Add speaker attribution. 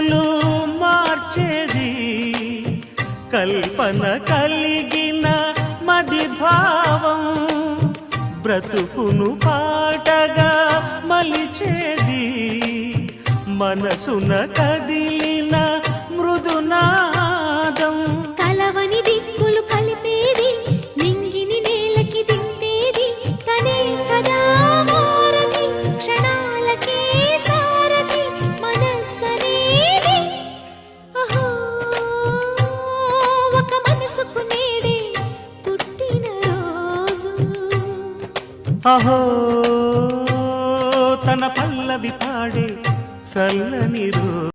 Speaker 1: బ్రతుకులు మార్చేది కల్పన కలిగిన మది భావం బ్రతుకును పాటగా మలిచేది మనసున కదిలిన మృదునాదం
Speaker 2: కలవని దిక్కులు కలిపేది నింగిని నేలకి దింపేది తనే కదా మారది క్షణాలకే సారది మనస్సనేది అహో ఒక మనసుకు నేడే పుట్టిన రోజు
Speaker 1: అహో తన పల్లవి పాడే చల్లని రోజు